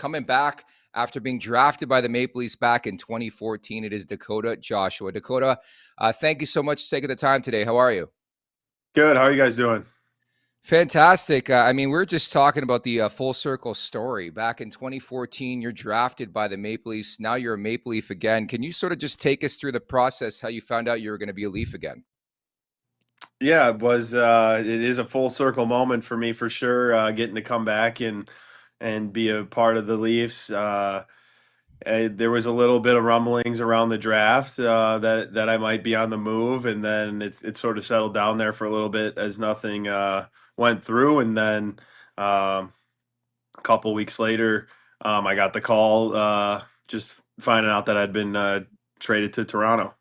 coming back after being drafted by the Maple Leafs back in 2014. It is Dakota Joshua. Dakota, thank you so much for taking the time today. How are you? Good. How are you guys doing? Fantastic. We're just talking about the full circle story. Back in 2014, you're drafted by the Maple Leafs. Now you're a Maple Leaf again. Can you sort of just take us through the process, how you found out you were going to be a Leaf again? Yeah, it was. It is a full circle moment for me for sure. Getting to come back and be a part of the Leafs. There was a little bit of rumblings around the draft that I might be on the move, and then it sort of settled down there for a little bit as nothing went through, and then a couple weeks later, I got the call just finding out that I'd been traded to Toronto.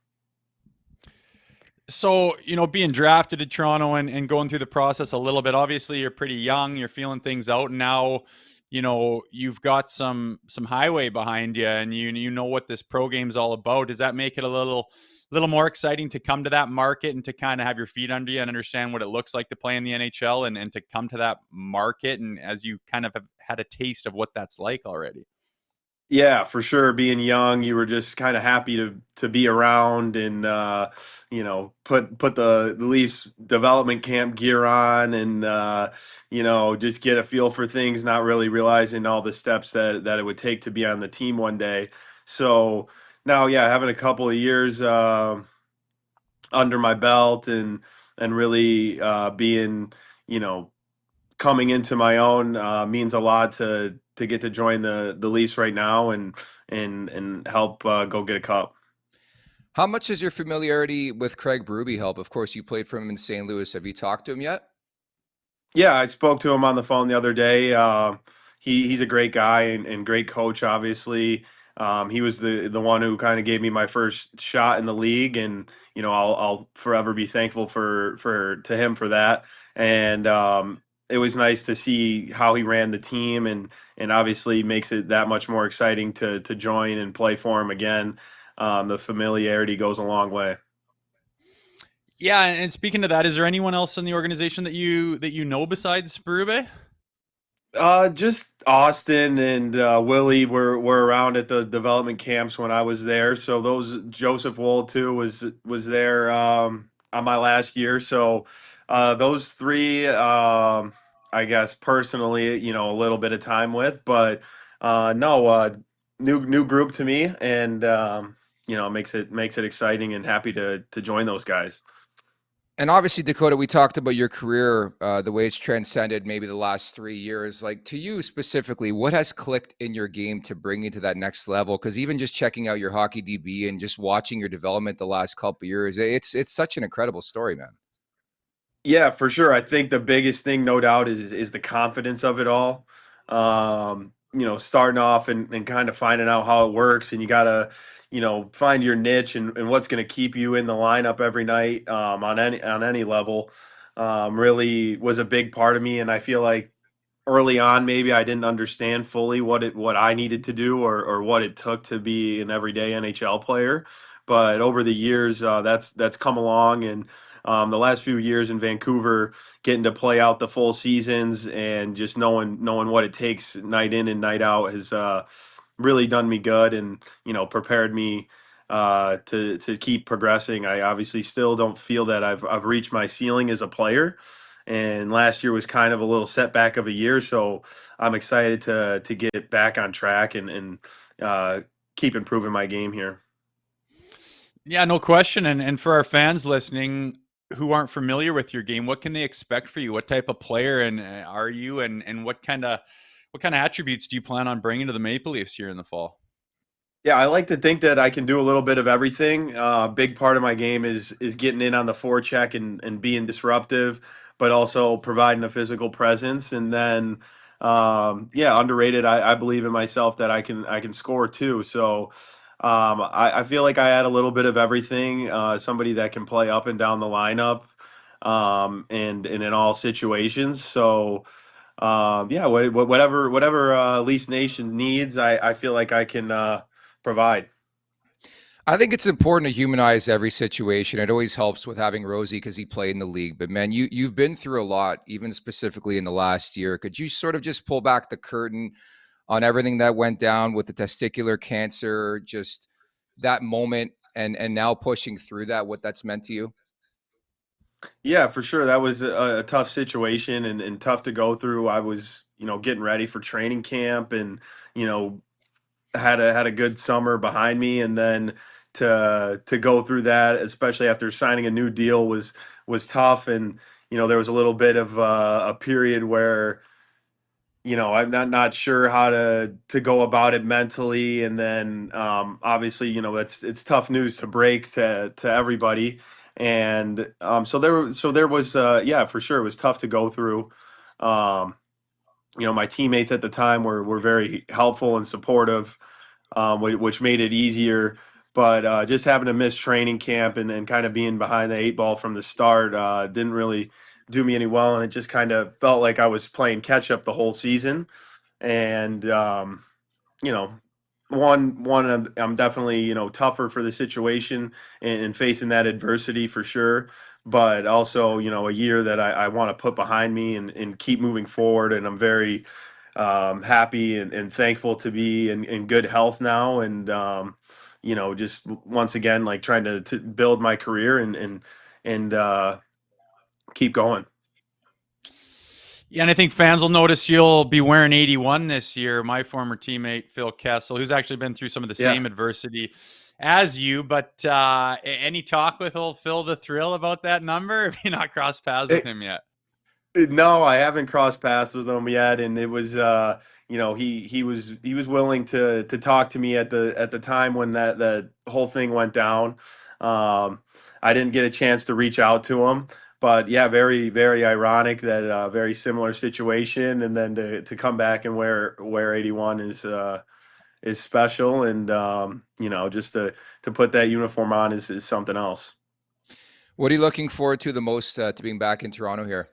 So, being drafted to Toronto and going through the process a little bit, obviously you're pretty young, you're feeling things out, and now, you've got some highway behind you, and you know what this pro game's all about. Does that make it a little more exciting to come to that market and to kind of have your feet under you and understand what it looks like to play in the NHL and to come to that market, and as you kind of have had a taste of what that's like already? Yeah, for sure. Being young, you were just kind of happy to be around and put the Leafs development camp gear on and just get a feel for things, not really realizing all the steps that it would take to be on the team one day. So now, yeah, having a couple of years under my belt and really being you know coming into my own means a lot to get to join the Leafs right now and help go get a cup. How much does your familiarity with Craig Berube help? Of course, you played for him in St. Louis. Have you talked to him yet? Yeah, I spoke to him on the phone the other day. He's a great guy and great coach. Obviously, he was the one who kind of gave me my first shot in the league, and I'll forever be thankful for to him for that. And it was nice to see how he ran the team, and obviously makes it that much more exciting to join and play for him again. The familiarity goes a long way. Yeah, and speaking of that, is there anyone else in the organization that you know besides Berube? Just Austin and Willie were around at the development camps when I was there. So those Joseph Wold too was there on my last year. So those three, I guess personally, a little bit of time with, but no, new group to me, and makes it exciting and happy to join those guys. And obviously, Dakota, we talked about your career, the way it's transcended maybe the last 3 years. Like, to you specifically, what has clicked in your game to bring you to that next level? Because even just checking out your hockey DB and just watching your development the last couple of years, it's such an incredible story, man. Yeah, for sure. I think the biggest thing, no doubt, is the confidence of it all. Starting off and kind of finding out how it works, and you gotta, find your niche and what's going to keep you in the lineup every night on any level. Really was a big part of me, and I feel like early on maybe I didn't understand fully what I needed to do or what it took to be an everyday NHL player. But over the years, that's come along, and the last few years in Vancouver, getting to play out the full seasons and just knowing what it takes night in and night out has really done me good, and prepared me to keep progressing. I obviously still don't feel that I've reached my ceiling as a player, and last year was kind of a little setback of a year. So I'm excited to get back on track and uh, keep improving my game here. Yeah, no question. And for our fans listening who aren't familiar with your game, what can they expect for you? What type of player and are you, and what kind of attributes do you plan on bringing to the Maple Leafs here in the fall? Yeah, I like to think that I can do a little bit of everything. Big part of my game is getting in on the forecheck and being disruptive, but also providing a physical presence. And then, yeah, underrated. I believe in myself that I can score too. So I feel like I add a little bit of everything. Somebody that can play up and down the lineup, and in all situations. So yeah, whatever Leafs Nation needs, I feel like I can provide. I think it's important to humanize every situation. It always helps with having Rosie because he played in the league. But man, you've been through a lot, even specifically in the last year. Could you sort of just pull back the curtain on everything that went down with the testicular cancer, just that moment and now pushing through that, what that's meant to you? Yeah, for sure. That was a tough situation and tough to go through. I was, getting ready for training camp and, you know, had a good summer behind me, and then to go through that, especially after signing a new deal, was tough. And there was a little bit of a period where I'm not sure how to go about it mentally. And then obviously it's tough news to break to everybody. And so there was yeah, for sure it was tough to go through. um my teammates at the time were very helpful and supportive, which made it easier. But just having to miss training camp and kind of being behind the eight ball from the start didn't really do me any well, and it just kind of felt like I was playing catch up the whole season. And you know, one I'm definitely tougher for the situation and facing that adversity for sure. But also a year that I want to put behind me and keep moving forward. And I'm very happy and thankful to be in good health now. And just once again, like trying to build my career and keep going. Yeah, and I think fans will notice you'll be wearing 81 this year. My former teammate Phil Kessel, who's actually been through some of the Yeah. same adversity as you, but any talk with old Phil the Thrill about that number? Have you not crossed paths with him yet? No, I haven't crossed paths with him yet, and it was he was willing to talk to me at the time when that whole thing went down. I didn't get a chance to reach out to him, but yeah, very very ironic that very similar situation, and then to come back and wear 81 is special. And just to put that uniform on is something else. What are you looking forward to the most to being back in Toronto here?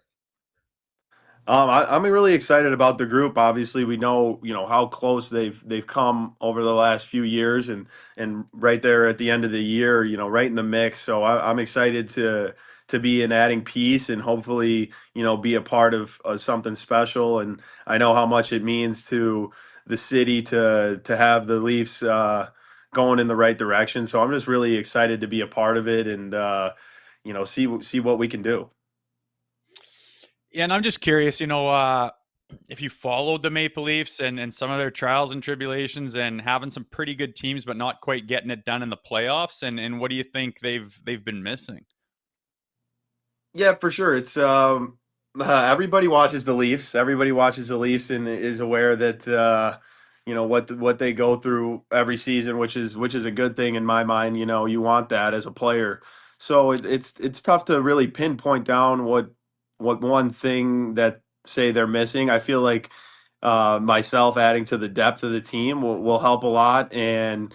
I'm really excited about the group. Obviously, we know how close they've come over the last few years, and right there at the end of the year, right in the mix. So I'm excited to be an adding piece and hopefully be a part of something special. And I know how much it means to the city to have the Leafs going in the right direction. So I'm just really excited to be a part of it and see what we can do. Yeah, and I'm just curious, if you followed the Maple Leafs and some of their trials and tribulations and having some pretty good teams, but not quite getting it done in the playoffs, and what do you think they've been missing? Yeah, for sure. It's everybody watches the Leafs. Everybody watches the Leafs and is aware that what they go through every season, which is a good thing in my mind. You want that as a player. So it's tough to really pinpoint down what one thing that say they're missing. I feel like myself adding to the depth of the team will help a lot. And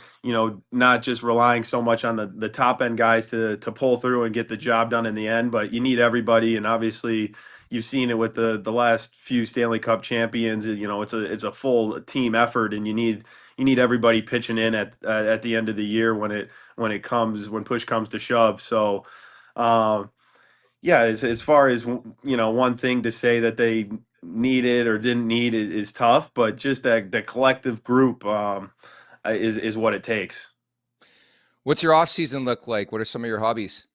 not just relying so much on the top end guys to pull through and get the job done in the end, but you need everybody. And obviously you've seen it with the last few Stanley Cup champions. It's a full team effort, and you need everybody pitching in at the end of the year when push comes to shove. So yeah, as far as one thing to say that they needed or didn't need is tough, but just that the collective group is what it takes. What's your off season look like? What are some of your hobbies?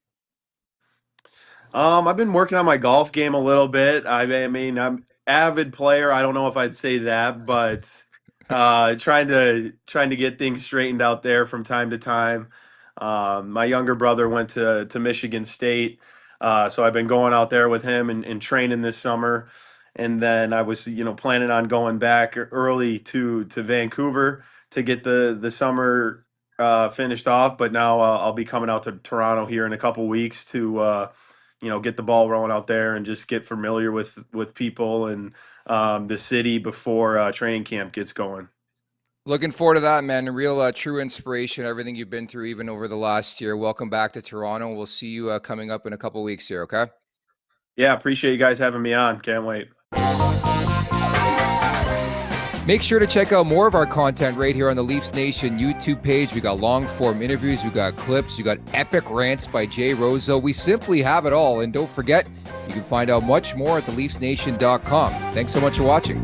I've been working on my golf game a little bit. I mean, I'm avid player. I don't know if I'd say that, but trying to get things straightened out there from time to time. My younger brother went to Michigan State, so I've been going out there with him and training this summer. And then I was planning on going back early to Vancouver to get the summer finished off. But now I'll be coming out to Toronto here in a couple weeks to get the ball rolling out there and just get familiar with people and the city before training camp gets going. Looking forward to that, man. A real true inspiration, everything you've been through, even over the last year. Welcome back to Toronto. We'll see you coming up in a couple weeks here, okay? Yeah, appreciate you guys having me on. Can't wait. Make sure to check out more of our content right here on the Leafs Nation YouTube page. We got long form interviews, we got clips, we got epic rants by Jay Rosehill. We simply have it all. And don't forget, you can find out much more at theleafsnation.com. Thanks so much for watching.